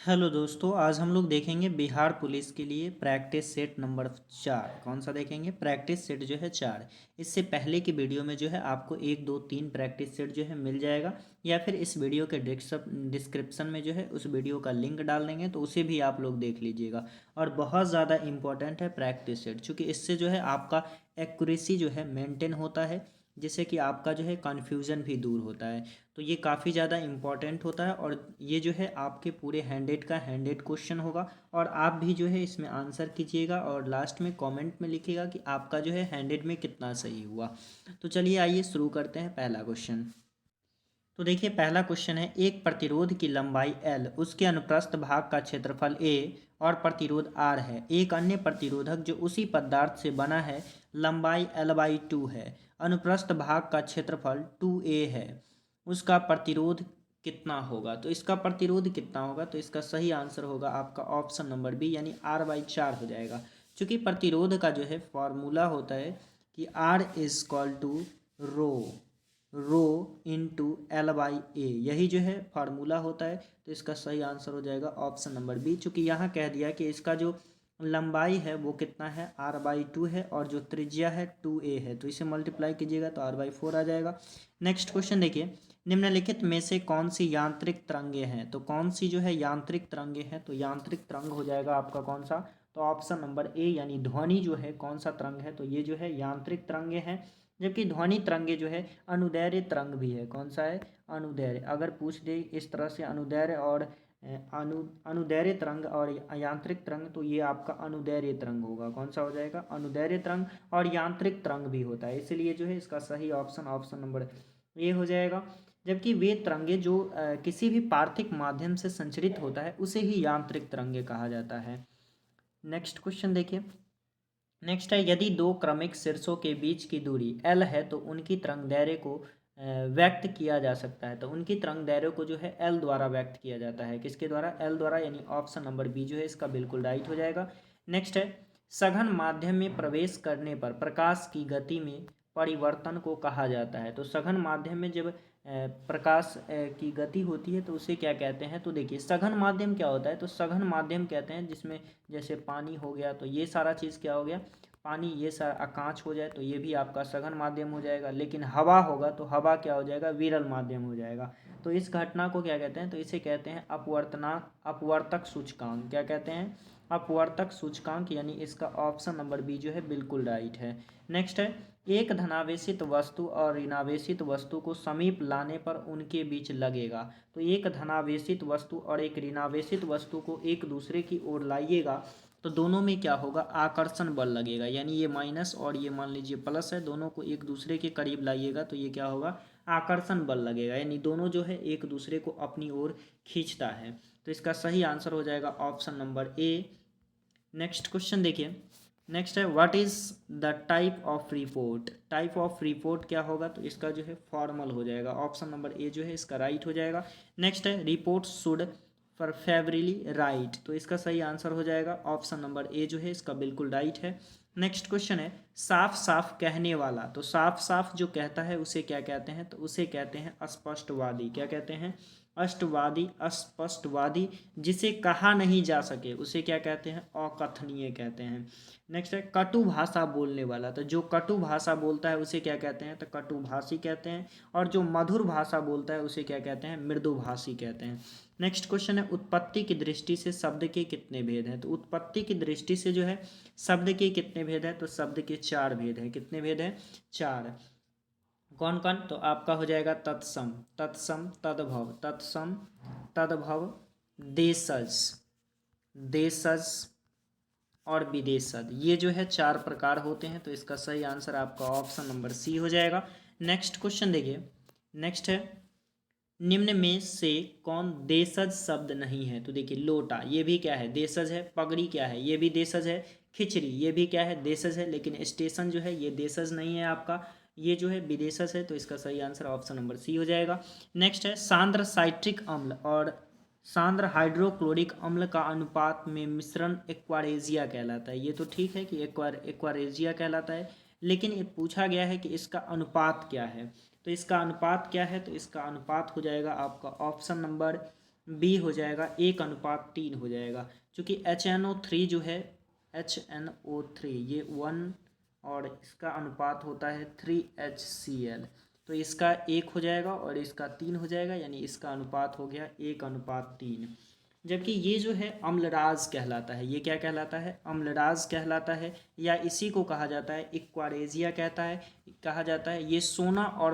Hello दोस्तों, आज हम लोग देखेंगे बिहार पुलिस के लिए प्रैक्टिस सेट नंबर 4। कौन सा देखेंगे? प्रैक्टिस सेट जो है 4। इससे पहले की वीडियो में जो है आपको 1 2 3 प्रैक्टिस सेट जो है मिल जाएगा, या फिर इस वीडियो के डिस्क्रिप्शन में जो है उस वीडियो का लिंक डाल देंगे, तो उसे भी आप लोग देख लीजिएगा। और बहुत ज़्यादा इंपॉर्टेंट है प्रैक्टिस सेट, चूँकि इससे जो है आपका एक्यूरेसी जो है मेंटेन होता है, जिससे कि आपका जो है कन्फ्यूज़न भी दूर होता है। तो ये काफ़ी ज़्यादा इम्पॉर्टेंट होता है, और ये जो है आपके पूरे हैंडेड का हैंडेड क्वेश्चन होगा। और आप भी जो है इसमें आंसर कीजिएगा और लास्ट में कमेंट में लिखिएगा कि आपका जो है हैंडेड में कितना सही हुआ। तो चलिए आइए शुरू करते हैं पहला क्वेश्चन। तो देखिए पहला क्वेश्चन है, एक प्रतिरोध की लंबाई L, उसके अनुप्रस्थ भाग का क्षेत्रफल A और प्रतिरोध R है। एक अन्य प्रतिरोधक जो उसी पदार्थ से बना है, लंबाई L/2 है, अनुप्रस्थ भाग का क्षेत्रफल 2A है, उसका प्रतिरोध कितना होगा? तो इसका प्रतिरोध कितना होगा? तो इसका सही आंसर होगा आपका ऑप्शन नंबर बी, यानी R/4 हो जाएगा। क्योंकि प्रतिरोध का जो है फॉर्मूला होता है कि R is equal to rho rho into L/A, यही जो है फार्मूला होता है। तो इसका सही आंसर हो जाएगा ऑप्शन नंबर बी। चूँकि यहाँ कह दिया कि इसका जो लंबाई है वो कितना है, R/2 है, और जो त्रिज्या है 2A है, तो इसे मल्टीप्लाई कीजिएगा तो R/4 आ जाएगा। नेक्स्ट क्वेश्चन देखिए, निम्नलिखित में से कौन सी यांत्रिक तरंगे हैं? तो कौन सी जो है यांत्रिक तरंगे हैं? तो यांत्रिक तरंग हो जाएगा आपका कौन सा? तो ऑप्शन नंबर ए, यानी ध्वनि जो है कौन सा तरंग है? तो ये जो है यांत्रिक तरंगे हैं। जबकि ध्वनि तरंगे जो है अनुदैर्ध्य तरंग भी है। कौन सा है? अनुदैर्ध्य। अगर पूछ दे इस तरह से अनुदैर्ध्य और अनुदैर्ध्य तरंग और यांत्रिक तरंग, तो ये आपका अनुदैर्ध्य तरंग होगा। कौन सा हो जाएगा? अनुदैर्ध्य तरंग। और यांत्रिक तरंग भी होता है, इसलिए जो है इसका सही ऑप्शन नंबर ए हो जाएगा। जबकि वे तरंगे जो किसी भी पार्थिक माध्यम से संचरित होता है, उसे ही यांत्रिक तरंगे कहा जाता है। नेक्स्ट क्वेश्चन देखिए। नेक्स्ट है, यदि दो क्रमिक शीर्षों के बीच की दूरी L है तो उनकी तरंग दैर्ध्य को व्यक्त किया जा सकता है। तो उनकी तरंग दैर्ध्य को जो है L द्वारा व्यक्त किया जाता है। किसके द्वारा? L द्वारा, यानी ऑप्शन नंबर बी जो है इसका बिल्कुल राइट हो जाएगा। नेक्स्ट है, सघन माध्यम में प्रवेश करने पर प्रकाश की गति में परिवर्तन को कहा जाता है। तो सघन माध्यम में जब प्रकाश की गति होती है तो उसे क्या कहते हैं? तो देखिए सघन माध्यम क्या होता है? तो सघन माध्यम कहते हैं जिसमें जैसे पानी हो गया, तो ये सारा चीज़ क्या हो गया? पानी, ये सारा कांच हो जाए तो ये भी आपका सघन माध्यम हो जाएगा। लेकिन हवा होगा तो हवा क्या हो जाएगा? विरल माध्यम हो जाएगा। तो इस घटना को क्या कहते हैं? तो इसे कहते हैं अपवर्तक सूचकांक। क्या कहते हैं? अपवर्तक सूचकांक, यानी इसका ऑप्शन नंबर बी जो है बिल्कुल राइट है। नेक्स्ट है, एक धनावेशित वस्तु और ऋणावेशित वस्तु को समीप लाने पर उनके बीच लगेगा। तो एक धनावेशित वस्तु और एक ऋणावेशित वस्तु को एक दूसरे की ओर लाइएगा तो दोनों में क्या होगा? आकर्षण बल लगेगा। यानी ये माइनस और ये मान लीजिए प्लस है, दोनों को एक दूसरे के करीब लाइएगा तो ये क्या होगा? आकर्षण बल लगेगा। यानी दोनों जो है एक दूसरे को अपनी ओर खींचता है। तो इसका सही आंसर हो जाएगा option number A. Next question देखिए। नेक्स्ट है, what is the type of report? Type of report क्या होगा? तो इसका जो है फॉर्मल हो जाएगा। ऑप्शन नंबर ए जो है इसका राइट हो जाएगा। नेक्स्ट है, रिपोर्ट शुड परफेवरली राइट, तो इसका सही आंसर हो जाएगा ऑप्शन नंबर ए जो है इसका बिल्कुल राइट है। नेक्स्ट क्वेश्चन है, साफ साफ कहने वाला। तो साफ साफ जो कहता है उसे क्या कहते हैं? तो उसे कहते हैं अस्पष्टवादी। क्या कहते हैं? अष्टवादी, अस्पष्टवादी। जिसे कहा नहीं जा सके उसे क्या कहते हैं? अकथनीय कहते हैं। नेक्स्ट है, कटु भाषा बोलने वाला। तो जो कटु भाषा बोलता है उसे क्या कहते हैं? तो कटुभाषी कहते हैं। और जो मधुर भाषा बोलता है उसे क्या कहते हैं? मृदुभाषी कहते हैं। नेक्स्ट क्वेश्चन है, उत्पत्ति की दृष्टि से शब्द के कितने भेद हैं? तो उत्पत्ति की दृष्टि से जो है शब्द के कितने भेद हैं? तो शब्द के 4 भेद हैं। कितने भेद हैं? 4। कौन कौन? तो आपका हो जाएगा तत्सम, तत्सम, तद्भव, तत्सम, तद्भव, देशज, देशज और विदेशज। ये जो है 4 प्रकार होते हैं। तो इसका सही आंसर आपका ऑप्शन नंबर सी हो जाएगा। नेक्स्ट क्वेश्चन देखिए। नेक्स्ट है, निम्न में से कौन देशज शब्द नहीं है? तो देखिए लोटा, ये भी क्या है? देशज है। पगड़ी क्या है? ये भी देशज है। खिचड़ी, ये भी क्या है? देशज है। लेकिन स्टेशन जो है ये देशज नहीं है आपका, ये जो है विदेशज है। तो इसका सही आंसर ऑप्शन नंबर सी हो जाएगा। नेक्स्ट है, सांद्र साइट्रिक अम्ल और सांद्र हाइड्रोक्लोरिक अम्ल का अनुपात में मिश्रण एक्वारेजिया कहलाता है। ये तो ठीक है कि एक्वारेजिया कहलाता है, लेकिन ये पूछा गया है कि इसका अनुपात क्या है। तो इसका अनुपात क्या है? तो इसका अनुपात हो जाएगा आपका ऑप्शन नंबर बी हो जाएगा 1:3 हो जाएगा, क्योंकि HNO3 जो है, HNO3 ये 1 और इसका अनुपात होता है 3HCl, तो इसका 1 हो जाएगा और इसका 3 हो जाएगा, यानी इसका अनुपात हो गया 1:3। जबकि ये जो है अम्लराज कहलाता है, ये क्या कहलाता है, अम्लराज कहलाता है, या इसी को कहा जाता है इक्वारेजिया कहा जाता है। ये सोना और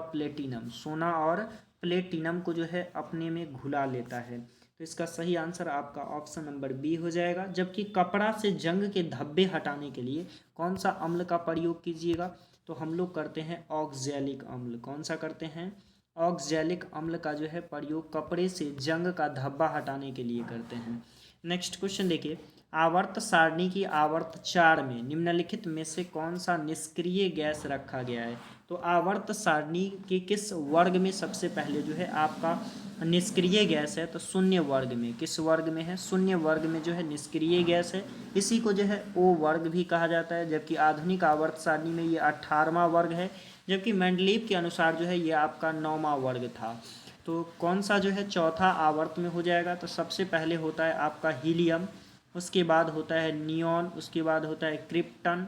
प्लेटिनम को जो है अपने में घुला लेता है। तो इसका सही आंसर आपका ऑप्शन नंबर बी हो जाएगा। जबकि कपड़ा से जंग के धब्बे हटाने के लिए कौन सा अम्ल का प्रयोग कीजिएगा, तो हम लोग करते हैं ऑक्जेलिक अम्ल। कौन सा करते हैं, ऑक्जेलिक अम्ल का जो है प्रयोग कपड़े से जंग का धब्बा हटाने के लिए करते हैं। नेक्स्ट क्वेश्चन देखिए, आवर्त सारणी की आवर्त 4 में निम्नलिखित में से कौन सा निष्क्रिय गैस रखा गया है। तो आवर्त सारणी के किस वर्ग में सबसे पहले जो है आपका निष्क्रिय गैस है, तो शून्य वर्ग में। किस वर्ग में है, शून्य वर्ग में जो है निष्क्रिय गैस है। इसी को जो है ओ वर्ग भी कहा जाता है। जबकि आधुनिक आवर्त सारणी में ये 18वां वर्ग है, जबकि मेंडलीव के अनुसार जो है ये आपका 9वां वर्ग था। तो कौन सा जो है चौथा आवर्त में हो जाएगा, तो सबसे पहले होता है आपका हीलियम, उसके बाद होता है नियॉन, उसके बाद होता है क्रिप्टन।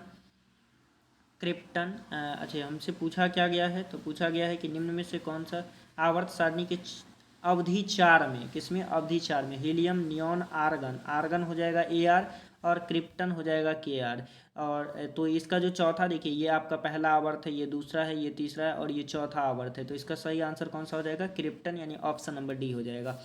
अच्छा, हमसे पूछा क्या गया है, तो पूछा गया है कि निम्न में से कौन सा आवर्त सारणी के अवधि 4 में, किसमें, अवधि 4 में हीलियम, नियॉन, आर्गन हो जाएगा AR, और क्रिप्टन हो जाएगा KR। और तो इसका जो चौथा देखिए, ये आपका पहला आवर्त है, ये दूसरा है, ये तीसरा है, और ये चौथा आवर्त है। तो इसका सही आंसर कौन सा हो जाएगा, क्रिप्टन, यानी ऑप्शन नंबर डी हो जाएगा।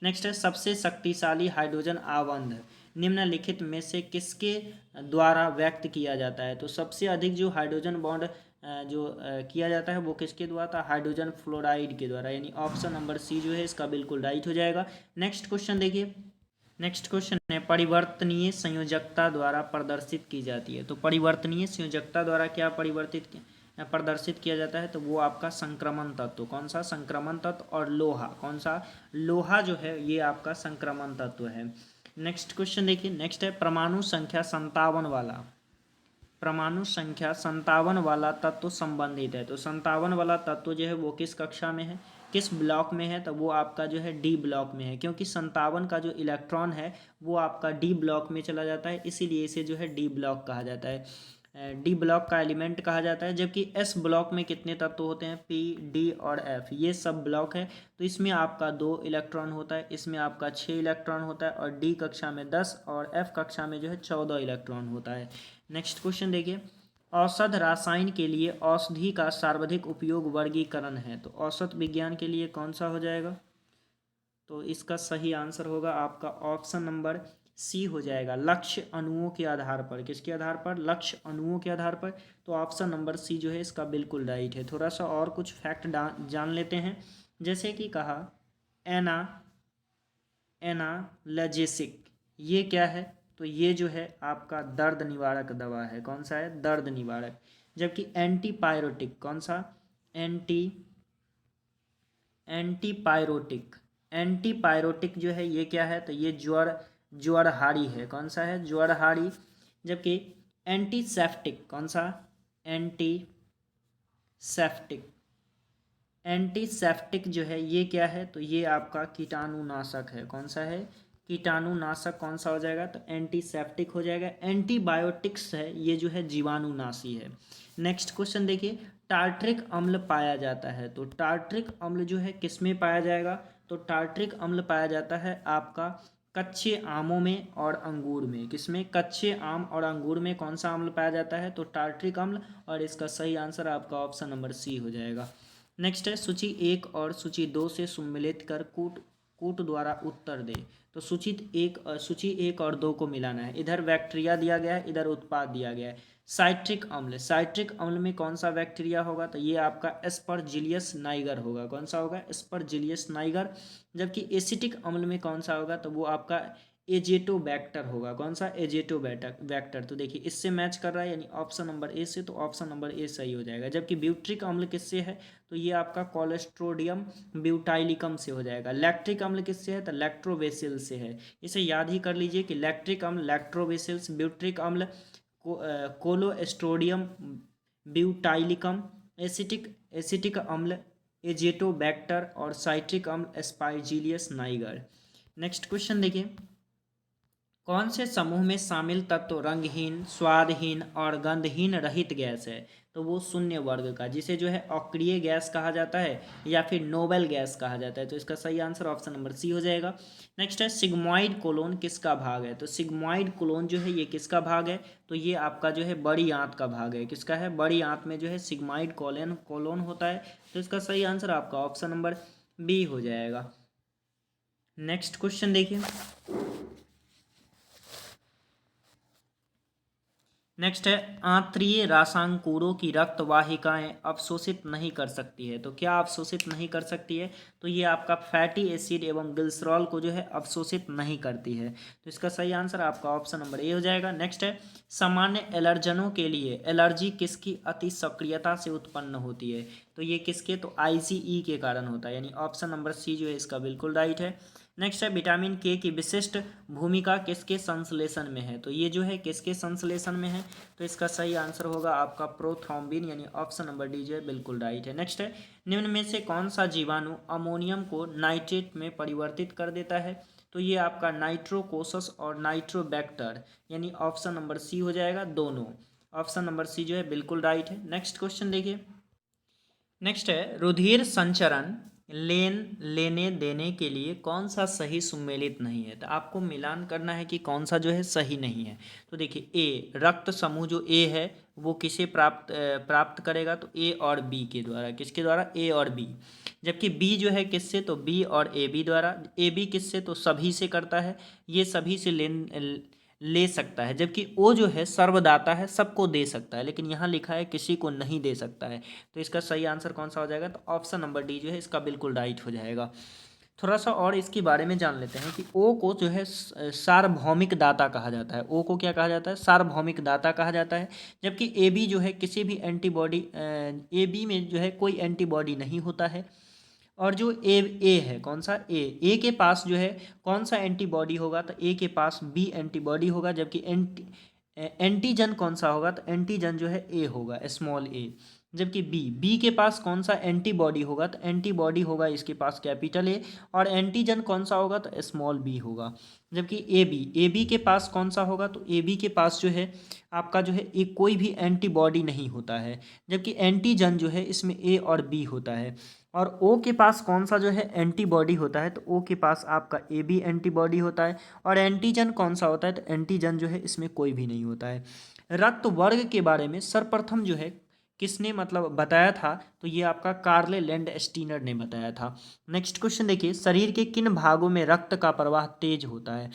नेक्स्ट है, सबसे शक्तिशाली हाइड्रोजन आबंध निम्नलिखित में से किसके द्वारा व्यक्त किया जाता है। तो सबसे अधिक जो हाइड्रोजन बॉन्ड किया जाता है वो किसके द्वारा था, हाइड्रोजन फ्लोराइड के द्वारा, यानी ऑप्शन नंबर सी जो है इसका बिल्कुल राइट हो जाएगा। नेक्स्ट क्वेश्चन देखिए, नेक्स्ट क्वेश्चन है, परिवर्तनीय संयोजकता द्वारा प्रदर्शित की जाती है। तो परिवर्तनीय संयोजकता द्वारा क्या प्रदर्शित किया जाता है, तो वो आपका संक्रमण तत्व। कौन सा, संक्रमण तत्व। और लोहा, कौन सा, लोहा जो है ये आपका संक्रमण तत्व है। नेक्स्ट क्वेश्चन देखिए, नेक्स्ट है, परमाणु संख्या 57 वाला तत्व संबंधित है। तो 57 वाला तत्व जो है वो किस कक्षा में है, किस ब्लॉक में है, तो वो आपका जो है डी ब्लॉक में है, क्योंकि 57 का जो इलेक्ट्रॉन है वो आपका डी ब्लॉक में चला जाता है, इसीलिए इसे जो है डी ब्लॉक कहा जाता है, डी ब्लॉक का एलिमेंट कहा जाता है। जबकि एस ब्लॉक में कितने तत्व होते हैं, P, D और F, ये सब ब्लॉक है। तो इसमें आपका 2 इलेक्ट्रॉन होता है, इसमें आपका 6 इलेक्ट्रॉन होता है, और डी कक्षा में 10 और F कक्षा में जो है 14 इलेक्ट्रॉन होता है। नेक्स्ट क्वेश्चन देखिए, औषध रसायन के लिए औषधि का सर्वाधिक उपयोग वर्गीकरण है। तो औषध विज्ञान के लिए कौन सा हो जाएगा, तो इसका सही आंसर होगा आपका ऑप्शन नंबर सी हो जाएगा, लक्ष्य अणुओं के आधार पर। किसके आधार पर, लक्ष्य अणुओं के आधार पर। तो ऑप्शन नंबर सी जो है इसका बिल्कुल राइट है। थोड़ा सा और कुछ फैक्ट जान लेते हैं। जैसे कि कहा एनाल्जेसिक, ये क्या है, तो ये जो है आपका दर्द निवारक दवा है। कौन सा है, दर्द निवारक। जबकि एंटीपायरोटिक, कौन सा, एंटीपायरोटिक जो है ये क्या है, तो ये ज्वरहारी है। कौन सा है, ज्वरहारी। जबकि एंटीसेप्टिक, कौन सा, एंटीसेप्टिक जो है ये क्या है, तो ये आपका कीटाणुनाशक है। कौन सा है, कीटाणुनाशक। कौन सा हो जाएगा, तो एंटीसेप्टिक हो जाएगा। एंटीबायोटिक्स है, ये जो है जीवाणुनाशी है। नेक्स्ट क्वेश्चन देखिए, टार्ट्रिक अम्ल पाया जाता है। तो टार्ट्रिक अम्ल जो है किसमें पाया जाएगा, तो टार्ट्रिक अम्ल पाया जाता है आपका कच्चे आमों में और अंगूर में। किसमें, कच्चे आम और अंगूर में कौन सा अम्ल पाया जाता है, तो टार्ट्रिक अम्ल। और इसका सही आंसर आपका ऑप्शन नंबर सी हो जाएगा। नेक्स्ट है, सूची 1 और सूची 2 से सम्मिलित कर कूट कूट द्वारा उत्तर दे। तो सूची एक और 2 को मिलाना है। इधर बैक्टीरिया दिया गया है, इधर उत्पाद दिया गया है। साइट्रिक अम्ल में कौन सा बैक्टीरिया होगा, तो ये आपका एस्परजिलियस नाइगर होगा। कौन सा होगा, एस्परजिलियस नाइगर। जबकि एसिटिक अम्ल में कौन सा होगा, तो वो आपका एजेटोबैक्टर होगा। कौन सा, एजेटोबैक्टर। तो देखिए इससे मैच कर रहा है, यानी ऑप्शन नंबर ए से, तो ऑप्शन नंबर ए सही हो जाएगा। जबकि ब्यूट्रिक अम्ल किससे है, तो ये आपका कोलेस्ट्रोडियम ब्यूटाइलिकम से हो जाएगा। लैक्ट्रिक अम्ल किससे है, तो लैक्ट्रोबेसिल से है। इसे याद ही कर लीजिए कि लैक्ट्रिक अम्ल लैक्ट्रोबेसिल्स, ब्यूट्रिक अम्ल कोलोस्ट्रोडियम ब्यूटाइलिकम, एसिटिक अम्ल एजेटोबैक्टर, और साइट्रिक अम्ल एस्पाइजिलियस नाइगर। नेक्स्ट क्वेश्चन देखिए, कौन से समूह में शामिल तत्व रंगहीन, स्वादहीन और गंधहीन रहित गैस है? तो वो शून्य वर्ग का, जिसे जो है अक्रिय गैस कहा जाता है या फिर नोबेल गैस कहा जाता है। तो इसका सही आंसर ऑप्शन नंबर सी हो जाएगा। नेक्स्ट है, सिग्मॉइड कोलोन किसका भाग है? तो सिग्मॉइड कोलोन जो है ये किसका भाग है? तो ये आपका जो है बड़ी आंत का भाग है। किसका है? बड़ी आंत में जो है सिग्मॉइड कोलोन होता है। तो इसका सही आंसर आपका ऑप्शन नंबर बी हो जाएगा। नेक्स्ट क्वेश्चन देखिए, नेक्स्ट है, आंतरीय रासांकुरों की रक्त वाहिकाएं अवशोषित नहीं कर सकती है। तो क्या अवशोषित नहीं कर सकती है? तो ये आपका फैटी एसिड एवं ग्लिसरॉल को जो है अवशोषित नहीं करती है। तो इसका सही आंसर आपका ऑप्शन नंबर ए हो जाएगा। नेक्स्ट है, सामान्य एलर्जनों के लिए एलर्जी किसकी अति सक्रियता से उत्पन्न होती है? तो ये किसके? तो आईजीई के कारण होता है, यानी ऑप्शन नंबर सी जो है इसका बिल्कुल राइट है। नेक्स्ट है, विटामिन के की विशिष्ट भूमिका किसके संश्लेषण में है? तो ये जो है किसके संश्लेषण में है? तो इसका सही आंसर होगा आपका प्रोथ्रोम्बिन, यानी ऑप्शन नंबर डी जो है बिल्कुल राइट है। नेक्स्ट है, निम्न में से कौन सा जीवाणु अमोनियम को नाइट्रेट में परिवर्तित कर देता है? तो ये आपका नाइट्रोकोसस और नाइट्रोबैक्टर, यानी ऑप्शन नंबर सी हो जाएगा दोनों। ऑप्शन नंबर सी जो है बिल्कुल राइट है। नेक्स्ट क्वेश्चन देखिए, नेक्स्ट है, रुधिर संचरण लेने देने के लिए कौन सा सही सुमेलित नहीं है? तो आपको मिलान करना है कि कौन सा जो है सही नहीं है। तो देखिए, ए रक्त समूह जो ए है वो किसे प्राप्त करेगा? तो ए और बी के द्वारा। किसके द्वारा? ए और बी। जबकि बी जो है किससे? तो बी और ए बी द्वारा। ए बी किससे? तो सभी से करता है, ये सभी से ले सकता है। जबकि ओ जो है सर्वदाता है, सबको दे सकता है, लेकिन यहाँ लिखा है किसी को नहीं दे सकता है। तो इसका सही आंसर कौन सा हो जाएगा? तो ऑप्शन नंबर डी जो है इसका बिल्कुल राइट हो जाएगा। थोड़ा सा और इसके बारे में जान लेते हैं कि ओ को जो है सार्वभौमिक दाता कहा जाता है। ओ को क्या कहा जाता है? सार्वभौमिक दाता कहा जाता है। जबकि ए बी जो है किसी भी एंटीबॉडी, ए बी में जो है कोई एंटीबॉडी नहीं होता है। और जो ए है, कौन सा? ए के पास जो है कौन सा एंटीबॉडी होगा? तो ए के पास बी एंटीबॉडी होगा। जबकि एंटीजन कौन सा होगा? तो एंटीजन जो है ए होगा, स्मॉल ए। जबकि बी के पास कौन सा एंटीबॉडी होगा? तो एंटीबॉडी होगा इसके पास कैपिटल ए। और एंटीजन कौन सा होगा? तो स्मॉल बी होगा। जबकि ए बी के पास कौन सा होगा? तो ए बी के पास जो है आपका जो है एक कोई भी एंटीबॉडी नहीं होता है। जबकि एंटीजन जो है इसमें ए और बी होता है। और ओ के पास कौन सा जो है एंटीबॉडी होता है? तो ओ के पास आपका ए बी एंटीबॉडी होता है। और एंटीजन कौन सा होता है? तो एंटीजन जो है इसमें कोई भी नहीं होता है। रक्त वर्ग के बारे में सर्वप्रथम जो है किसने मतलब बताया था? तो ये आपका कार्ले लैंडस्टीनर ने बताया था। नेक्स्ट क्वेश्चन देखिए, शरीर के किन भागों में रक्त का प्रवाह तेज होता है?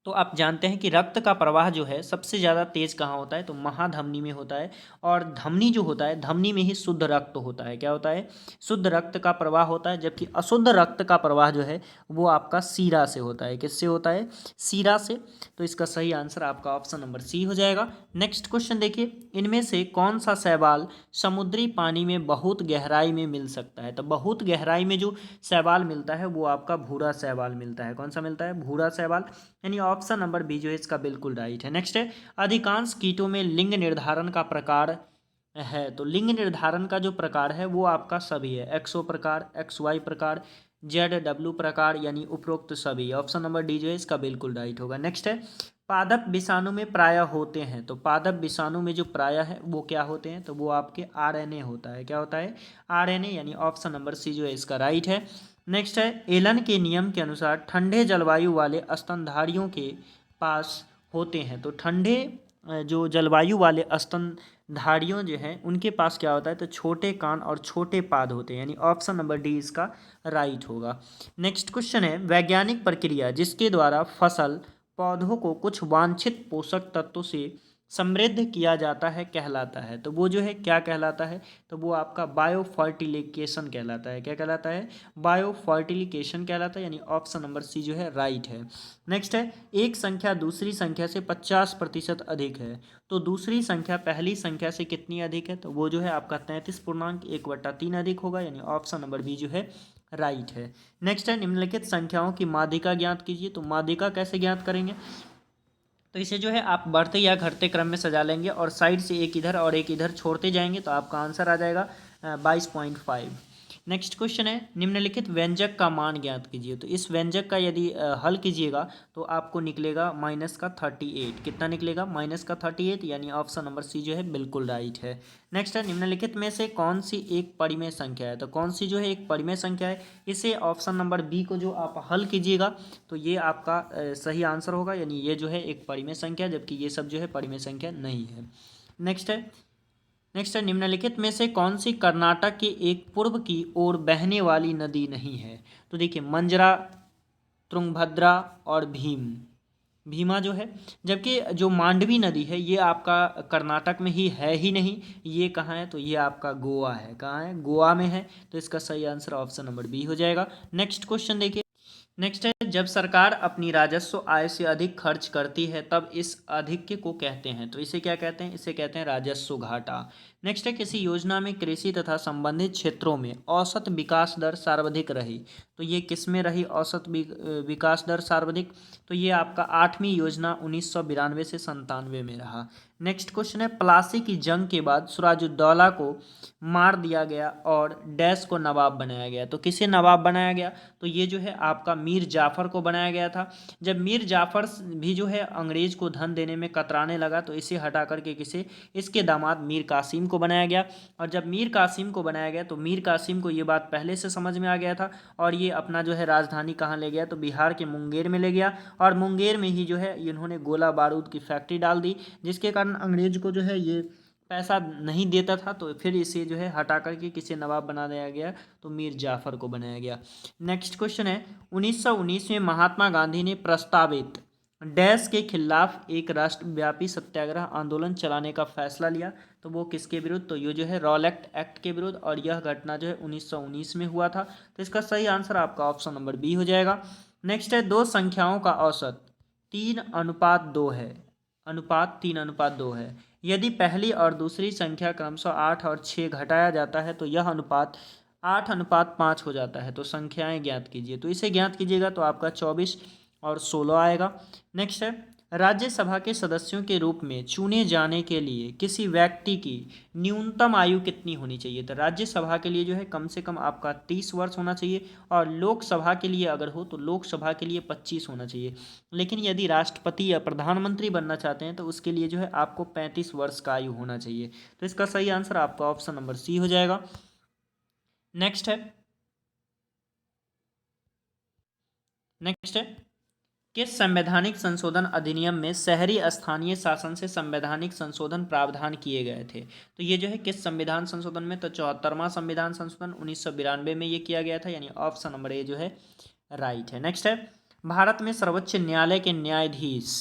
तो आप जानते हैं कि रक्त का प्रवाह जो है सबसे ज़्यादा तेज कहाँ होता है? तो महाधमनी में होता है। और धमनी जो होता है, धमनी में ही शुद्ध रक्त होता है। क्या होता है? शुद्ध रक्त का प्रवाह होता है। जबकि अशुद्ध रक्त का प्रवाह जो है वो आपका सीरा से होता है। किससे होता है? सीरा से। तो इसका सही आंसर आपका ऑप्शन नंबर सी हो जाएगा। नेक्स्ट क्वेश्चन देखिए, इनमें से कौन सा शैवाल समुद्री पानी में बहुत गहराई में मिल सकता है? तो बहुत गहराई में जो शैवाल मिलता है वो आपका भूरा शैवाल मिलता है। कौन सा मिलता है? भूरा शैवाल, यानी ऑप्शन नंबर बी जो है इसका बिल्कुल राइट है। नेक्स्ट है, अधिकांश कीटों में लिंग निर्धारण का प्रकार है। तो लिंग निर्धारण का जो प्रकार है वो आपका सभी है, एक्सओ प्रकार, एक्स वाई प्रकार, जेड डब्ल्यू प्रकार, यानी उपरोक्त सभी। ऑप्शन नंबर डी जो है इसका बिल्कुल राइट होगा। नेक्स्ट है, पादप विषाणु में प्राय होते हैं। तो पादप विषाणु में जो प्राय है वो क्या होते हैं? तो वो आपके आरएनए होता है। क्या होता है? आरएनए, यानी ऑप्शन नंबर सी जो है इसका राइट है। नेक्स्ट है, एलन के नियम के अनुसार ठंडे जलवायु वाले स्तनधारियों के पास होते हैं। तो ठंडे जो जलवायु वाले स्तनधारियों जो हैं उनके पास क्या होता है? तो छोटे कान और छोटे पाद होते हैं, यानी ऑप्शन नंबर डी इसका राइट होगा। नेक्स्ट क्वेश्चन है, वैज्ञानिक प्रक्रिया जिसके द्वारा फसल पौधों को कुछ वांछित पोषक तत्वों से समृद्ध किया जाता है कहलाता है। तो वो जो है क्या कहलाता है? तो वो आपका बायो फर्टिलिकेशन कहलाता है। क्या कहलाता है? बायो फर्टिलिकेशन कहलाता है, यानी ऑप्शन नंबर सी जो है राइट है। नेक्स्ट है, एक संख्या दूसरी संख्या से 50% अधिक है। तो दूसरी संख्या पहली संख्या से कितनी अधिक है? तो वो जो है आपका 33.1/3 अधिक होगा, यानी ऑप्शन नंबर बी जो है राइट है। नेक्स्ट है, निम्नलिखित संख्याओं की माध्यिका ज्ञात कीजिए। तो माध्यिका कैसे ज्ञात करेंगे? तो इसे जो है आप बढ़ते या घटते क्रम में सजा लेंगे और साइड से एक इधर और एक इधर छोड़ते जाएंगे तो आपका आंसर आ जाएगा 22.5। नेक्स्ट क्वेश्चन है निम्नलिखित व्यंजक का मान ज्ञात कीजिए। तो इस व्यंजक का यदि हल कीजिएगा तो आपको निकलेगा -38। कितना निकलेगा? -38, यानी ऑप्शन नंबर सी जो है बिल्कुल राइट है। नेक्स्ट है निम्नलिखित में से कौन सी एक परिमेय संख्या है? तो कौन सी जो है एक परिमेय संख्या है? इसे ऑप्शन नंबर बी को जो आप हल कीजिएगा तो ये आपका सही आंसर होगा, यानी ये जो है एक परिमेय संख्या, जबकि ये सब जो है परिमेय संख्या नहीं है। नेक्स्ट है निम्नलिखित में से कौन सी कर्नाटक की एक पूर्व की ओर बहने वाली नदी नहीं है? तो देखिए मंजरा, तुंगभद्रा और भीमा जो है, जबकि जो मांडवी नदी है ये आपका कर्नाटक में ही है ही नहीं। ये कहाँ है? तो ये आपका गोवा है। कहाँ है? गोवा में है। तो इसका सही आंसर ऑप्शन नंबर बी हो जाएगा। नेक्स्ट क्वेश्चन देखिए। नेक्स्ट है जब सरकार अपनी राजस्व आय से अधिक खर्च करती है तब इस अधिक को कहते हैं। तो इसे क्या कहते हैं? इसे कहते हैं राजस्व घाटा। नेक्स्ट है किसी योजना में कृषि तथा संबंधित क्षेत्रों में औसत विकास दर सर्वाधिक रही। तो ये किस में रही औसत विकास दर सर्वाधिक? तो ये आपका 8वीं योजना 1992 से 97 में रहा। नेक्स्ट क्वेश्चन है प्लासी की जंग के बाद सिराजुद्दौला को मार दिया गया और डैश को नवाब बनाया गया। तो किसे नवाब बनाया गया? तो ये जो है आपका मीर जाफ़र को बनाया गया था। जब मीर जाफ़र भी जो है अंग्रेज को धन देने में कतराने लगा तो इसे हटा करके किसे, इसके दामाद मीर कासिम को बनाया गया। और जब मीर कासिम को बनाया गया तो मीर कासिम को ये बात पहले से समझ में आ गया था और ये अपना जो है राजधानी कहाँ ले गया? तो बिहार के मुंगेर में ले गया और मुंगेर में ही जो है इन्होंने गोला बारूद की फैक्ट्री डाल दी, जिसके कारण अंग्रेज को जो है ये पैसा नहीं देता था। तो फिर इसे जो है हटा करके किसे नवाब बना दिया गया? तो मीर जाफ़र को बनाया गया। नेक्स्ट क्वेश्चन है 1919 में महात्मा गांधी ने प्रस्तावित डैश के खिलाफ एक राष्ट्रव्यापी सत्याग्रह आंदोलन चलाने का फैसला लिया। तो वो किसके विरुद्ध? तो ये जो है रॉलेट एक्ट के विरुद्ध, और यह घटना जो है 1919 में हुआ था। तो इसका सही आंसर आपका ऑप्शन नंबर बी हो जाएगा। नेक्स्ट है दो संख्याओं का औसत 3:2 है। अनुपात 3:2 है। यदि पहली और दूसरी संख्या क्रमशः 8 और 6 घटाया जाता है तो यह अनुपात 8:5 हो जाता है। तो संख्याएं ज्ञात कीजिए। तो इसे ज्ञात कीजिएगा तो आपका 24 और 16 आएगा। नेक्स्ट है राज्यसभा के सदस्यों के रूप में चुने जाने के लिए किसी व्यक्ति की न्यूनतम आयु कितनी होनी चाहिए? तो राज्यसभा के लिए जो है कम से कम आपका 30 वर्ष होना चाहिए, और लोकसभा के लिए अगर हो तो लोकसभा के लिए 25 होना चाहिए। लेकिन यदि राष्ट्रपति या प्रधानमंत्री बनना चाहते हैं तो उसके लिए जो है आपको 35 वर्ष का आयु होना चाहिए। तो इसका सही आंसर आपका ऑप्शन नंबर सी हो जाएगा। नेक्स्ट है किस संवैधानिक संशोधन अधिनियम में शहरी स्थानीय शासन से संवैधानिक संशोधन प्रावधान किए गए थे? तो ये जो है किस संविधान संशोधन में? तो 74वां संविधान संशोधन 1992 में ये किया गया था, यानी ऑप्शन नंबर ए जो है राइट है। नेक्स्ट है भारत में सर्वोच्च न्यायालय के न्यायाधीश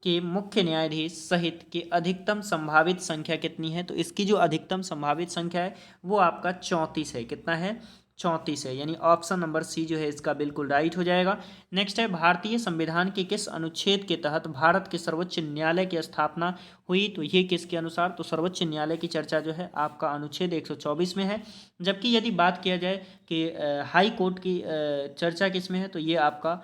के मुख्य न्यायाधीश सहित के अधिकतम संभावित संख्या कितनी है? तो इसकी जो अधिकतम संभावित संख्या है वो आपका 34 है। कितना है? 34 है, यानी ऑप्शन नंबर सी जो है इसका बिल्कुल राइट हो जाएगा। नेक्स्ट है भारतीय संविधान के किस अनुच्छेद के तहत भारत के सर्वोच्च न्यायालय की स्थापना हुई? तो ये किसके अनुसार? तो सर्वोच्च न्यायालय की चर्चा जो है आपका अनुच्छेद 124 में है। जबकि यदि बात किया जाए कि हाई कोर्ट की चर्चा किस में है, तो ये आपका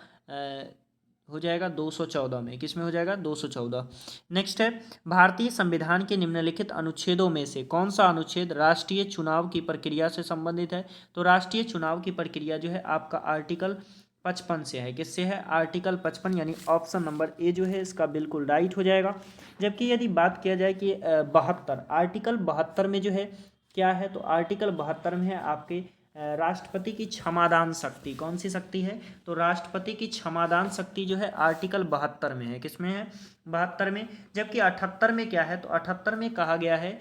हो जाएगा 214 में। किस में हो जाएगा? 214। नेक्स्ट है भारतीय संविधान के निम्नलिखित अनुच्छेदों में से कौन सा अनुच्छेद राष्ट्रीय चुनाव की प्रक्रिया से संबंधित है? तो राष्ट्रीय चुनाव की प्रक्रिया जो है आपका आर्टिकल 55 से है। किससे है? आर्टिकल 55, यानी ऑप्शन नंबर ए जो है इसका बिल्कुल राइट हो जाएगा। जबकि यदि बात किया जाए कि 72 आर्टिकल 72 में जो है क्या है? तो आर्टिकल 72 में है आपके राष्ट्रपति की क्षमादान शक्ति। कौन सी शक्ति है? तो राष्ट्रपति की क्षमादान शक्ति जो है आर्टिकल 72 में है। किसमें है? 72 में। जबकि 78 में क्या है? तो 78 में कहा गया है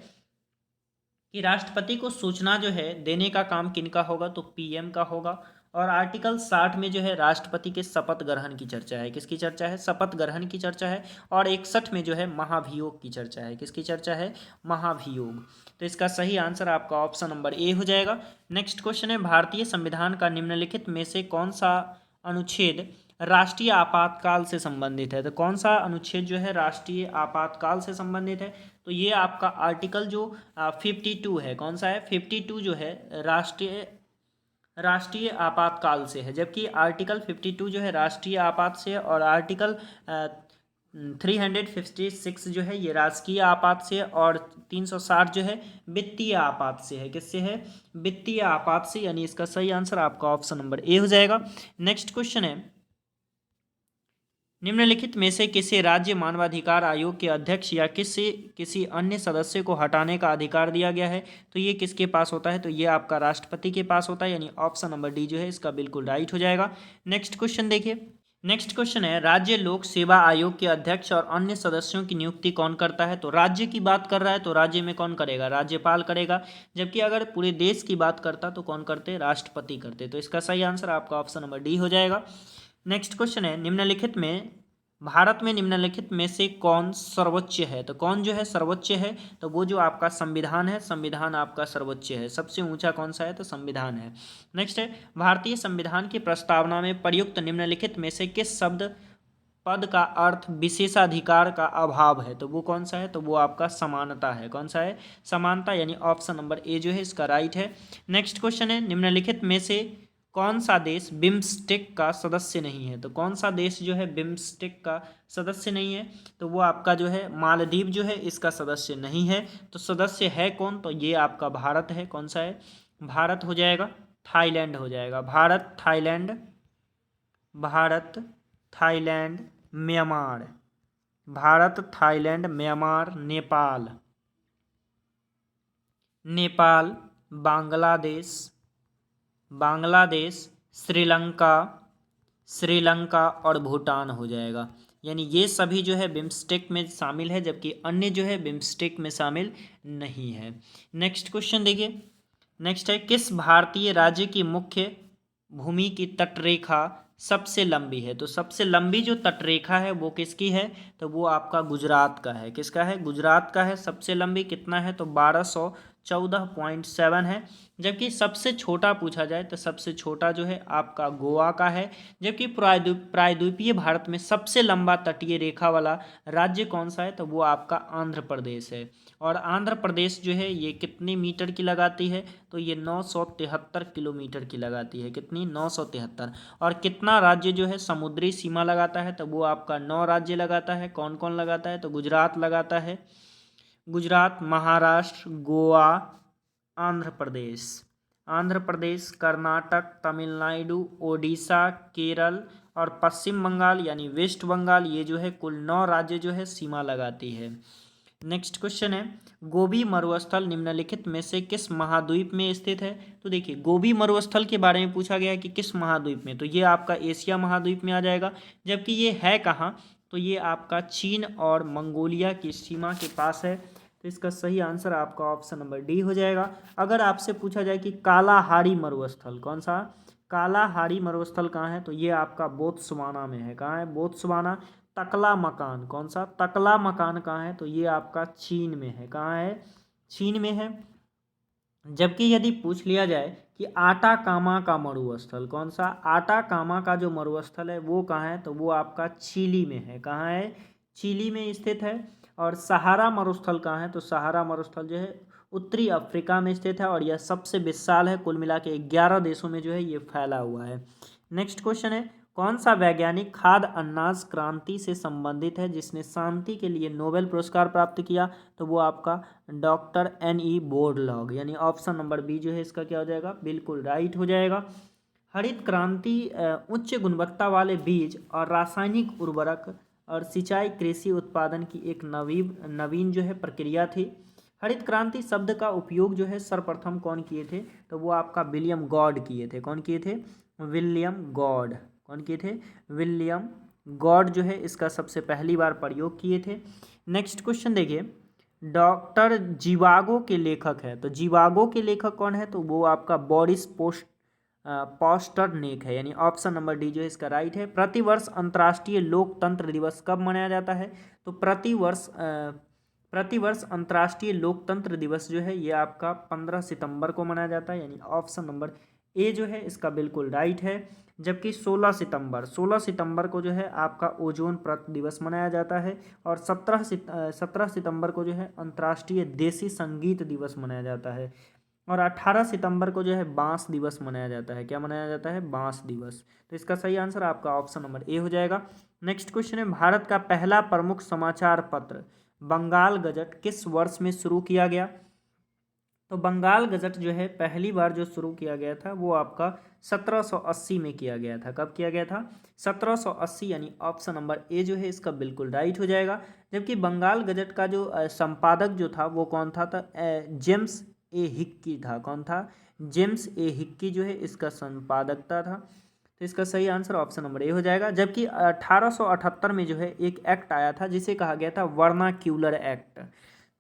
कि राष्ट्रपति को सूचना जो है देने का काम किनका होगा? तो पीएम का होगा। और आर्टिकल 60 में जो है राष्ट्रपति के शपथ ग्रहण की चर्चा है। किसकी चर्चा है? शपथ ग्रहण की चर्चा है। और 61 में जो है महाभियोग की चर्चा है। किसकी चर्चा है? महाभियोग। तो इसका सही आंसर आपका ऑप्शन नंबर ए हो जाएगा। नेक्स्ट क्वेश्चन है भारतीय संविधान का निम्नलिखित में से कौन सा अनुच्छेद राष्ट्रीय आपातकाल से संबंधित है? तो कौन सा अनुच्छेद जो है राष्ट्रीय आपातकाल से संबंधित है? तो ये आपका आर्टिकल जो 52 है। कौन सा है? 52 जो है राष्ट्रीय आपातकाल से है। जबकि आर्टिकल 52 जो है राष्ट्रीय आपात से है, और आर्टिकल 356 जो है ये राजकीय आपात से, और 360 जो है वित्तीय आपात से है। किससे है? वित्तीय आपात से, यानी इसका सही आंसर आपका ऑप्शन नंबर ए हो जाएगा। नेक्स्ट क्वेश्चन है, निम्नलिखित में से किसी राज्य मानवाधिकार आयोग के अध्यक्ष या किसी अन्य सदस्य को हटाने का अधिकार दिया गया है? तो ये किसके पास होता है? तो ये आपका राष्ट्रपति के पास होता है, यानी ऑप्शन नंबर डी जो है इसका बिल्कुल राइट हो जाएगा। नेक्स्ट क्वेश्चन देखिए, नेक्स्ट क्वेश्चन है, राज्य लोक सेवा आयोग के अध्यक्ष और अन्य सदस्यों की नियुक्ति कौन करता है? तो राज्य की बात कर रहा है तो राज्य में कौन करेगा? राज्यपाल करेगा। जबकि अगर पूरे देश की बात करता तो कौन करते? राष्ट्रपति करते। तो इसका सही आंसर आपका ऑप्शन नंबर डी हो जाएगा। नेक्स्ट क्वेश्चन है, भारत में निम्नलिखित में से कौन सर्वोच्च है? तो कौन जो है सर्वोच्च है? तो वो जो आपका संविधान है, संविधान आपका सर्वोच्च है। सबसे ऊंचा कौन सा है? तो संविधान है। नेक्स्ट है, भारतीय संविधान की प्रस्तावना में प्रयुक्त निम्नलिखित में से किस पद का अर्थ विशेषाधिकार का अभाव है? तो वो कौन सा है? तो वो आपका समानता है। कौन सा है? समानता, यानी ऑप्शन नंबर ए जो है इसका राइट है। नेक्स्ट क्वेश्चन है, निम्नलिखित में से कौन सा देश बिम्स्टेक का सदस्य नहीं है? तो कौन सा देश जो है बिम्स्टेक का सदस्य नहीं है? तो वो आपका जो है मालदीव जो है इसका सदस्य नहीं है। तो सदस्य है कौन? तो ये आपका भारत है। कौन सा है? भारत हो जाएगा। थाईलैंड हो जाएगा। Bharat, Thailand, Bharat, Thailand, Myanmar, Bharat, Thailand, Myanmar, Nepal, Nepal, Bangladesh, Bangladesh, Sri Lanka, Sri Lanka और भूटान हो जाएगा। यानी ये सभी जो है बिम्स्टेक में शामिल है, जबकि अन्य जो है बिम्स्टेक में शामिल नहीं है। नेक्स्ट क्वेश्चन देखिए, नेक्स्ट है, किस भारतीय राज्य की मुख्य भूमि की तटरेखा सबसे लंबी है? तो सबसे लंबी जो तटरेखा है वो किसकी है? तो वो आपका गुजरात का है। किसका है? गुजरात का है। सबसे लंबी कितना है? तो 1214.7 है। जबकि सबसे छोटा पूछा जाए तो सबसे छोटा जो है आपका गोवा का है। जबकि प्रायद्वीपीय भारत में सबसे लंबा तटीय रेखा वाला राज्य कौन सा है? तो वो आपका आंध्र प्रदेश है। और आंध्र प्रदेश जो है ये कितने मीटर की लगाती है? तो ये 973 किलोमीटर की लगाती है। कितनी? 973। और कितना राज्य जो है समुद्री सीमा लगाता है? तो वो आपका 9 राज्य लगाता है। कौन कौन लगाता है? तो गुजरात लगाता है, गुजरात, महाराष्ट्र, गोवा, आंध्र प्रदेश, आंध्र प्रदेश, कर्नाटक, तमिलनाडु, ओडिशा, केरल और पश्चिम बंगाल यानी वेस्ट बंगाल, ये जो है कुल 9 राज्य जो है सीमा लगाती है। नेक्स्ट क्वेश्चन है, गोबी मरुस्थल निम्नलिखित में से किस महाद्वीप में स्थित है? तो देखिए, गोबी मरुस्थल के बारे में पूछा गया है कि किस महाद्वीप में, तो ये आपका एशिया महाद्वीप में आ जाएगा। जबकि ये है कहाँ? तो ये आपका चीन और मंगोलिया की सीमा के पास है। तो इसका सही आंसर आपका ऑप्शन नंबर डी हो जाएगा। अगर आपसे पूछा जाए कि कालाहारी मरुस्थल कौन सा, कालाहारी मरुस्थल कहाँ है? तो ये आपका बोत्सवाना में है। कहाँ है? बोत्सवाना। तकला मकान कौन सा, तकला मकान कहाँ है? तो ये आपका चीन में है। कहाँ है? चीन में है। जबकि यदि पूछ लिया जाए कि आटाकामा का मरुस्थल कौन सा, आटाकामा का जो मरुस्थल है वो कहाँ है? तो वो आपका चिली में है। कहाँ है? चिली में स्थित है। और सहारा मरुस्थल कहाँ है? तो सहारा मरुस्थल जो है उत्तरी अफ्रीका में स्थित है और यह सबसे विशाल है। कुल मिला के 11 देशों में जो है ये फैला हुआ है। नेक्स्ट क्वेश्चन है, कौन सा वैज्ञानिक खाद्य अनाज क्रांति से संबंधित है जिसने शांति के लिए नोबेल पुरस्कार प्राप्त किया? तो वो आपका डॉक्टर N.E. बोरलॉग, यानी ऑप्शन नंबर बी जो है इसका क्या हो जाएगा? बिल्कुल राइट हो जाएगा। हरित क्रांति उच्च गुणवत्ता वाले बीज और रासायनिक उर्वरक और सिंचाई कृषि उत्पादन की एक नवीन जो है प्रक्रिया थी। हरित क्रांति शब्द का उपयोग जो है सर्वप्रथम कौन किए थे? तो वो आपका विलियम गॉड किए थे। कौन किए थे? William God. कौन किए थे? विलियम गॉड जो है इसका सबसे पहली बार प्रयोग किए थे। नेक्स्ट क्वेश्चन देखिए, डॉक्टर जीवागो के लेखक है, तो जीवागो के लेखक कौन है? तो वो आपका बोरिस पास्टरनेक है, यानी ऑप्शन नंबर डी जो है इसका राइट है। प्रतिवर्ष अंतर्राष्ट्रीय लोकतंत्र दिवस कब मनाया जाता है? तो प्रतिवर्ष अंतर्राष्ट्रीय लोकतंत्र दिवस जो है ये आपका 15 सितंबर को मनाया जाता है, यानी ऑप्शन नंबर ए जो है इसका बिल्कुल राइट है। जबकि 16 सितंबर को जो है आपका ओजोन परत दिवस मनाया जाता है। और 17 सितंबर को जो है अंतर्राष्ट्रीय देसी संगीत दिवस मनाया जाता है। और 18 सितंबर को जो है बांस दिवस मनाया जाता है। क्या मनाया जाता है? बांस दिवस। तो इसका सही आंसर आपका ऑप्शन नंबर ए हो जाएगा। नेक्स्ट क्वेश्चन है, भारत का पहला प्रमुख समाचार पत्र, बंगाल गजट किस वर्ष में शुरू किया गया? तो बंगाल गजट जो है पहली बार जो शुरू किया गया था वो आपका 1780 में किया गया था। कब किया गया था? 1780, यानी ऑप्शन नंबर ए जो है इसका बिल्कुल राइट हो जाएगा। जबकि बंगाल गजट का जो संपादक जो था वो कौन था? जेम्स ए हिक्की था। कौन था? जेम्स ए हिक्की जो है इसका संपादकता था। तो इसका सही आंसर ऑप्शन नंबर ए हो जाएगा। जबकि 1878 में जो है एक एक्ट आया था जिसे कहा गया था वर्नाक्यूलर एक्ट,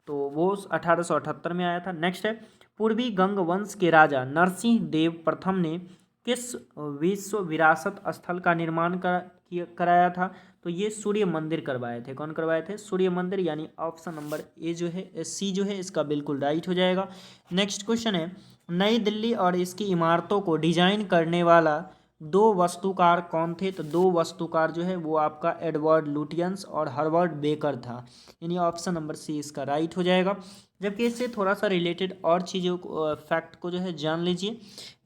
तो वो 1878 में आया था। नेक्स्ट है, पूर्वी गंग वंश के राजा नरसिंह देव प्रथम ने किस विश्व विरासत स्थल का निर्माण कराया था? तो ये सूर्य मंदिर करवाए थे। कौन करवाए थे? सूर्य मंदिर, यानी ऑप्शन नंबर ए जो है सी जो है इसका बिल्कुल राइट हो जाएगा। नेक्स्ट क्वेश्चन है, नई दिल्ली और इसकी इमारतों को डिजाइन करने वाला दो वास्तुकार कौन थे? तो दो वास्तुकार जो है वो आपका एडवर्ड लुटियंस और हर्बर्ट बेकर था, यानी ऑप्शन नंबर सी इसका राइट हो जाएगा। जबकि इससे थोड़ा सा रिलेटेड और चीज़ों को फैक्ट को जो है जान लीजिए।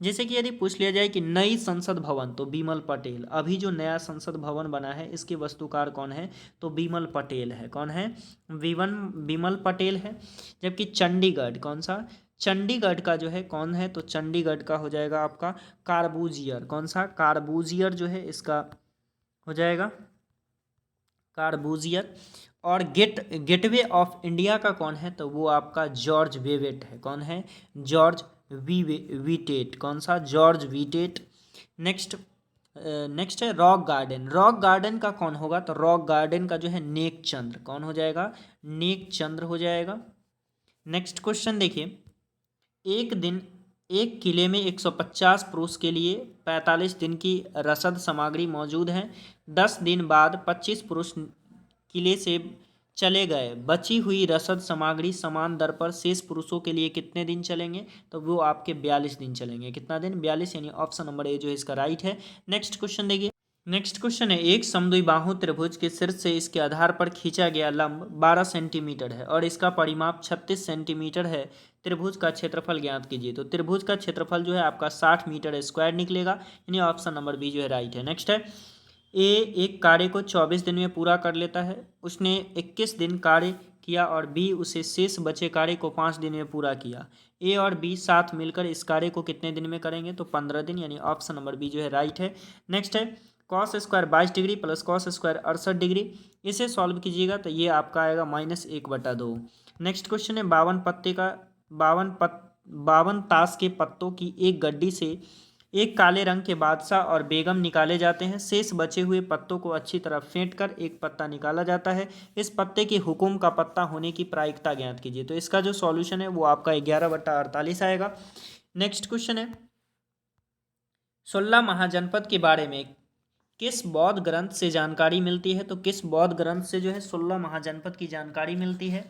जैसे कि यदि पूछ लिया जाए कि नई संसद भवन, तो बिमल पटेल। अभी जो नया संसद भवन बना है इसके वास्तुकार कौन है? तो बिमल पटेल है। कौन है? बिमल पटेल है। जबकि चंडीगढ़, कौन सा? चंडीगढ़ का जो है कौन है? तो चंडीगढ़ का हो जाएगा आपका कार्बूजियर। कौन सा? कार्बूजियर जो है इसका हो जाएगा कार्बूजियर। और गेटवे ऑफ इंडिया का कौन है? तो वो आपका जॉर्ज वेवेट है। कौन है? जॉर्ज वीटेट। कौन सा? जॉर्ज वीटेट। नेक्स्ट नेक्स्ट है रॉक गार्डन। रॉक गार्डन का कौन होगा? तो रॉक गार्डन का जो है नेक चंद्र। कौन हो जाएगा? नेक चंद्र हो जाएगा। नेक्स्ट क्वेश्चन देखिए, एक दिन एक किले में 150 पुरुष के लिए 45 दिन की रसद सामग्री मौजूद है। 10 दिन बाद 25 पुरुष किले से चले गए। बची हुई रसद सामग्री समान दर पर शेष पुरुषों के लिए कितने दिन चलेंगे? तो वो आपके 42 दिन चलेंगे। कितना दिन? 42, यानी ऑप्शन नंबर ए जो है इसका राइट है। नेक्स्ट क्वेश्चन देखिए। नेक्स्ट क्वेश्चन है, एक समद्विबाहु त्रिभुज के शीर्ष से इसके आधार पर खींचा गया लंब 12 सेंटीमीटर है और इसका परिमाप 36 सेंटीमीटर है। त्रिभुज का क्षेत्रफल ज्ञात कीजिए। तो त्रिभुज का क्षेत्रफल जो है आपका 60 मीटर स्क्वायर निकलेगा, यानी ऑप्शन नंबर बी जो है राइट है। नेक्स्ट है, ए एक कार्य को 24 दिन में पूरा कर लेता है। उसने 21 दिन कार्य किया और बी उसे शेष बचे कार्य को 5 दिन में पूरा किया। ए और बी साथ मिलकर इस कार्य को कितने दिन में करेंगे? तो 15 दिन, यानी ऑप्शन नंबर बी जो है राइट है। नेक्स्ट है, cos square 22 degree plus cos square 68 degree. इसे सॉल्व कीजिएगा तो ये आपका आएगा -1/2। नेक्स्ट क्वेश्चन है, 52 ताश के पत्तों की एक गड्डी से एक काले रंग के बादशाह और बेगम निकाले जाते हैं। शेष बचे हुए पत्तों को अच्छी तरह फेंट कर एक पत्ता निकाला जाता है। इस पत्ते के हुकुम का पत्ता होने की प्रायिकता ज्ञात कीजिए। तो इसका जो सॉल्यूशन है वो आपका 11/48 आएगा। नेक्स्ट क्वेश्चन है, 16 महाजनपद के बारे में किस बौद्ध ग्रंथ से जानकारी मिलती है? तो किस बौद्ध ग्रंथ से जो है 16 महाजनपद की जानकारी मिलती है?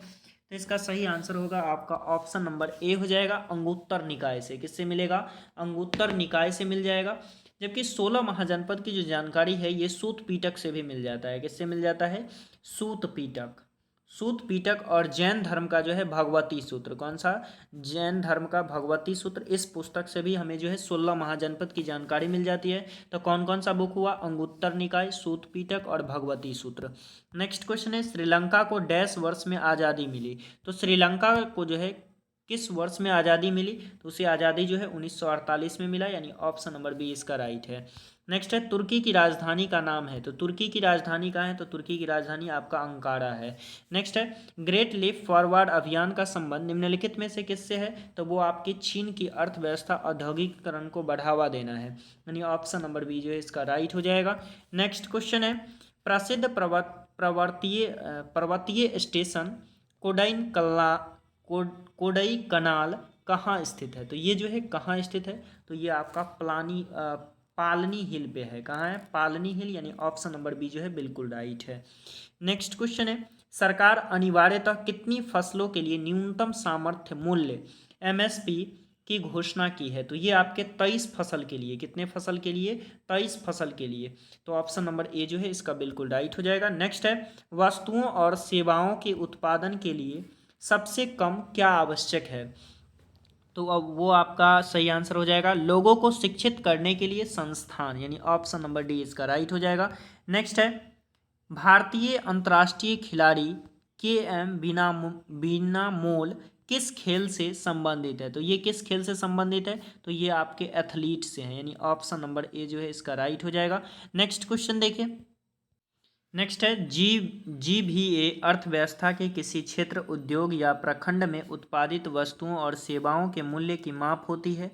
तो इसका सही आंसर होगा आपका ऑप्शन नंबर ए हो जाएगा, अंगुत्तर निकाय से। किससे मिलेगा? अंगुत्तर निकाय से मिल जाएगा। जबकि 16 महाजनपद की जो जानकारी है ये सूत पीटक से भी मिल जाता है। किससे मिल जाता है? सूत पीटक। सूत पीटक और जैन धर्म का जो है भगवती सूत्र। कौन सा? जैन धर्म का भगवती सूत्र। इस पुस्तक से भी हमें जो है 16 महाजनपद की जानकारी मिल जाती है। तो कौन कौन सा बुक हुआ? अंगुत्तर निकाय, सूत पीटक और भगवती सूत्र। नेक्स्ट क्वेश्चन है, श्रीलंका को डैश वर्ष में आज़ादी मिली? तो श्रीलंका को जो है किस वर्ष में आज़ादी मिली? तो उसे आज़ादी जो है 1948 में मिला, यानी ऑप्शन नंबर बी इसका राइट है। नेक्स्ट है, तुर्की की राजधानी का नाम है? तो तुर्की की राजधानी कहाँ है? तो तुर्की की राजधानी आपका अंकारा है। नेक्स्ट है, ग्रेट लीप फॉरवर्ड अभियान का संबंध निम्नलिखित में से किससे है? तो वो आपकी चीन की अर्थव्यवस्था औद्योगिकरण को बढ़ावा देना है, यानी ऑप्शन नंबर बी जो है इसका राइट हो जाएगा। नेक्स्ट क्वेश्चन है, प्रसिद्ध पर्वतीय स्टेशन कोडई कनाल कहाँ स्थित है? तो ये जो है कहाँ स्थित है? तो ये आपका पालनी हिल पे है। कहाँ है? पालनी हिल, यानी ऑप्शन नंबर बी जो है बिल्कुल राइट है। नेक्स्ट क्वेश्चन है, सरकार अनिवार्यतः कितनी फसलों के लिए न्यूनतम सामर्थ्य मूल्य एमएसपी की घोषणा की है? तो ये आपके 23 फसल के लिए। कितने फसल के लिए? 23 फसल के लिए। तो ऑप्शन नंबर ए जो है इसका बिल्कुल राइट हो जाएगा। नेक्स्ट है, वस्तुओं और सेवाओं के उत्पादन के लिए सबसे कम क्या आवश्यक है? तो अब वो आपका सही आंसर हो जाएगा, लोगों को शिक्षित करने के लिए संस्थान, यानी ऑप्शन नंबर डी इसका राइट हो जाएगा। नेक्स्ट है, भारतीय अंतर्राष्ट्रीय खिलाड़ी KM बीनामोल किस खेल से संबंधित है? तो ये किस खेल से संबंधित है? तो ये आपके एथलीट से हैं, यानी ऑप्शन नंबर ए जो है इसका राइट हो जाएगा। नेक्स्ट क्वेश्चन देखिए। नेक्स्ट है GVA अर्थव्यवस्था के किसी क्षेत्र, उद्योग या प्रखंड में उत्पादित वस्तुओं और सेवाओं के मूल्य की माप होती है।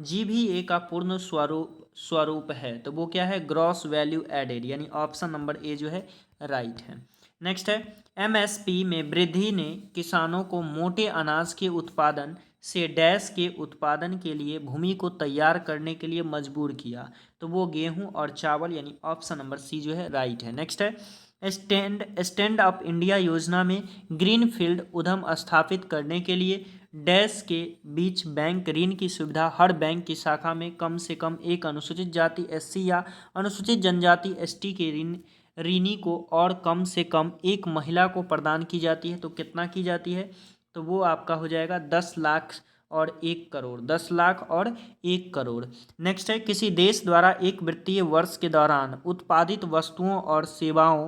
GVA का पूर्ण स्वरूप है, तो वो क्या है? ग्रॉस वैल्यू एडेड, यानी ऑप्शन नंबर ए जो है राइट है। नेक्स्ट है MSP में वृद्धि ने किसानों को मोटे अनाज के उत्पादन से डैश के उत्पादन के लिए भूमि को तैयार करने के लिए मजबूर किया, तो वो गेहूं और चावल, यानी ऑप्शन नंबर सी जो है राइट है। नेक्स्ट है स्टैंड अप इंडिया योजना में ग्रीनफील्ड उद्यम स्थापित करने के लिए डैश के बीच बैंक ऋण की सुविधा हर बैंक की शाखा में कम से कम एक अनुसूचित जाति SC या अनुसूचित जनजाति ST के ऋणी को और कम से कम एक महिला को प्रदान की जाती है। तो कितना की जाती है? तो वो आपका हो जाएगा 10 लाख और 1 करोड़, 10 लाख और 1 करोड़। नेक्स्ट है किसी देश द्वारा एक वित्तीय वर्ष के दौरान उत्पादित वस्तुओं और सेवाओं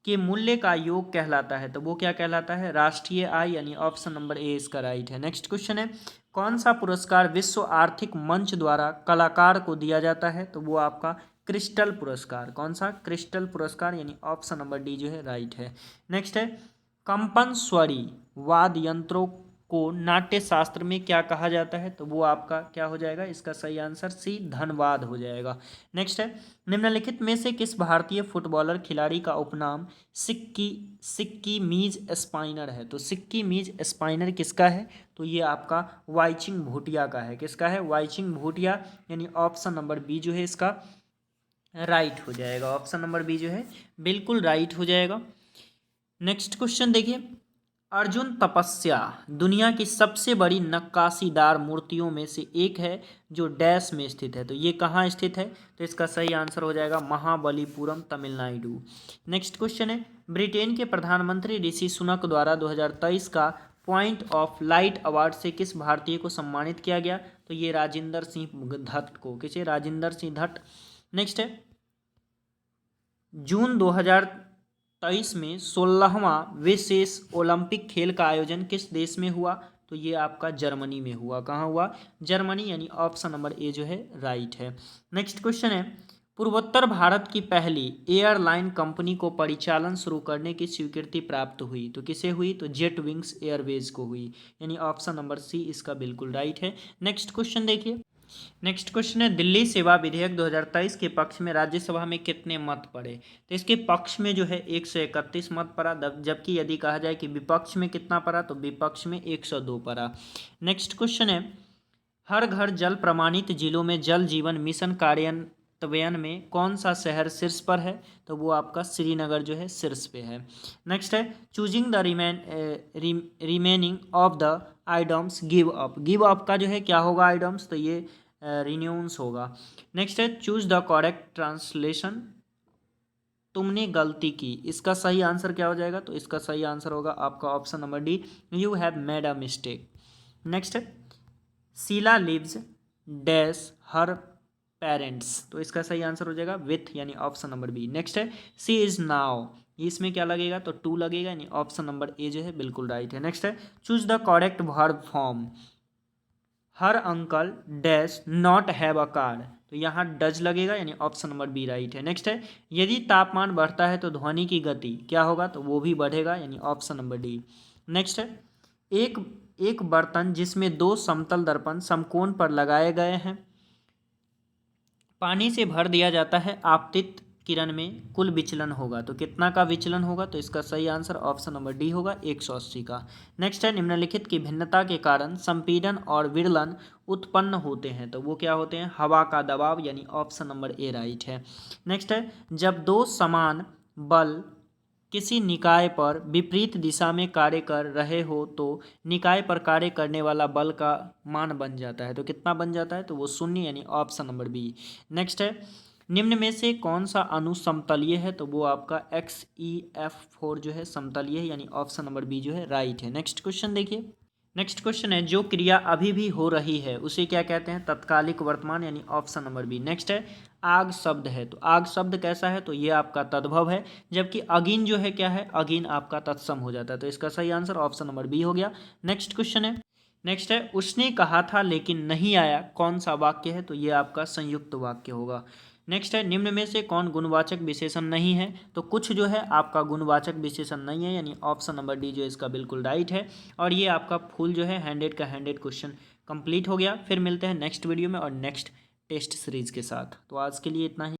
के मूल्य का योग कहलाता है, तो वो क्या कहलाता है? राष्ट्रीय आय, यानी ऑप्शन नंबर ए इसका राइट है। नेक्स्ट क्वेश्चन है कौन सा पुरस्कार विश्व आर्थिक मंच द्वारा कलाकार को दिया जाता है? तो वो आपका क्रिस्टल पुरस्कार। कौन सा? क्रिस्टल पुरस्कार, यानी ऑप्शन नंबर डी जो है राइट है। नेक्स्ट है कंपन स्वरी वाद्य यंत्रों को नाट्य शास्त्र में क्या कहा जाता है? तो वो आपका क्या हो जाएगा? इसका सही आंसर सी धनवाद हो जाएगा। नेक्स्ट है निम्नलिखित में से किस भारतीय फुटबॉलर खिलाड़ी का उपनाम सिक्की मीज स्पाइनर है? तो सिक्की मीज स्पाइनर किसका है? तो ये आपका वाईचिंग भूटिया का है। किसका है? वाईचिंग भूटिया, यानी ऑप्शन नंबर बी जो है इसका राइट हो जाएगा। ऑप्शन नंबर बी जो है बिल्कुल राइट हो जाएगा। नेक्स्ट क्वेश्चन देखिए अर्जुन तपस्या दुनिया की सबसे बड़ी नक्काशीदार मूर्तियों में से एक है जो डैश में स्थित है, तो ये कहाँ स्थित है? तो इसका सही आंसर हो जाएगा महाबलीपुरम, तमिलनाडु। नेक्स्ट क्वेश्चन है ब्रिटेन के प्रधानमंत्री ऋषि सुनक द्वारा 2023 का पॉइंट ऑफ लाइट अवार्ड से किस भारतीय को सम्मानित किया गया? तो ये राजेंद्र सिंह धट को। किसे? राजेंद्र सिंह धट। नेक्स्ट है जून 2023 में 16वां विशेष ओलंपिक खेल का आयोजन किस देश में हुआ? तो ये आपका जर्मनी में हुआ। कहाँ हुआ? जर्मनी, यानी ऑप्शन नंबर ए जो है राइट है। नेक्स्ट क्वेश्चन है पूर्वोत्तर भारत की पहली एयरलाइन कंपनी को परिचालन शुरू करने की स्वीकृति प्राप्त हुई, तो किसे हुई? तो जेट विंग्स एयरवेज को हुई, यानी ऑप्शन नंबर सी इसका बिल्कुल राइट है। नेक्स्ट क्वेश्चन देखिए। नेक्स्ट क्वेश्चन है दिल्ली सेवा विधेयक 2023 के पक्ष में राज्यसभा में कितने मत पड़े? तो इसके पक्ष में जो है 131 मत पड़ा, जबकि यदि कहा जाए कि विपक्ष में कितना पड़ा, तो विपक्ष में 102 पड़ा। नेक्स्ट क्वेश्चन है हर घर जल प्रमाणित जिलों में जल जीवन मिशन कार्यान्वयन में कौन सा शहर शीर्ष पर है? तो वो आपका श्रीनगर जो है शीर्ष पे है। नेक्स्ट है choosing the remaining of the items give up का जो है क्या होगा आइटम्स? तो ये रिन्यूंस होगा। नेक्स्ट है चूज द करेक्ट ट्रांसलेशन तुमने गलती की, इसका सही आंसर क्या हो जाएगा? तो इसका सही आंसर होगा आपका option number D you have made a mistake. Next है Sheela lives dash her parents, तो इसका सही आंसर हो जाएगा विथ, यानी ऑप्शन नंबर बी। नेक्स्ट है सी इज नाउ, इसमें क्या लगेगा? तो टू लगेगा, यानी ऑप्शन नंबर ए जो है बिल्कुल राइट है। नेक्स्ट है choose the correct verb form her uncle dash not have a car, तो यहाँ डज लगेगा, यानी ऑप्शन नंबर बी राइट है। नेक्स्ट है यदि तापमान बढ़ता है तो ध्वनि की गति क्या होगा? तो वो भी बढ़ेगा, यानी ऑप्शन नंबर डी। नेक्स्ट है एक बर्तन जिसमें दो समतल दर्पण समकोण पर लगाए गए हैं पानी से भर दिया जाता है, आपतित किरण में कुल विचलन होगा, तो कितना का विचलन होगा? तो इसका सही आंसर ऑप्शन नंबर डी होगा 180 का। नेक्स्ट है निम्नलिखित की भिन्नता के कारण संपीड़न और विरलन उत्पन्न होते हैं, तो वो क्या होते हैं? हवा का दबाव, यानी ऑप्शन नंबर ए राइट है। नेक्स्ट है जब दो समान बल किसी निकाय पर विपरीत दिशा में कार्य कर रहे हो तो निकाय पर कार्य करने वाला बल का मान बन जाता है, तो कितना बन जाता है? तो वो शून्य, यानी ऑप्शन नंबर बी। नेक्स्ट है निम्न में से कौन सा अणु समतलीय है? तो वो आपका XeF4 जो है समतलीय है, यानी ऑप्शन नंबर बी जो है राइट है। नेक्स्ट क्वेश्चन देखिए नेक्स्ट क्वेश्चन है, जो क्रिया अभी भी हो रही है उसे क्या कहते हैं? तत्कालिक वर्तमान, यानी ऑप्शन नंबर बी। नेक्स्ट है, आग शब्द है, तो आग शब्द कैसा है? तो ये आपका तद्भव है, जबकि अगिन जो है क्या है? अगिन आपका तत्सम हो जाता है, तो इसका सही आंसर ऑप्शन नंबर बी हो गया। नेक्स्ट क्वेश्चन है, नेक्स्ट है, उसने कहा था लेकिन नहीं आया, कौन सा वाक्य है? तो ये आपका संयुक्त वाक्य होगा। नेक्स्ट है, निम्न में से कौन गुणवाचक विशेषण नहीं है? तो कुछ जो है आपका गुणवाचक विशेषण नहीं है, यानी ऑप्शन नंबर डी जो इसका बिल्कुल राइट है। और ये आपका फुल जो है 100 का 100 क्वेश्चन कंप्लीट हो गया। फिर मिलते हैं नेक्स्ट वीडियो में और नेक्स्ट टेस्ट सीरीज के साथ। तो आज के लिए इतना ही।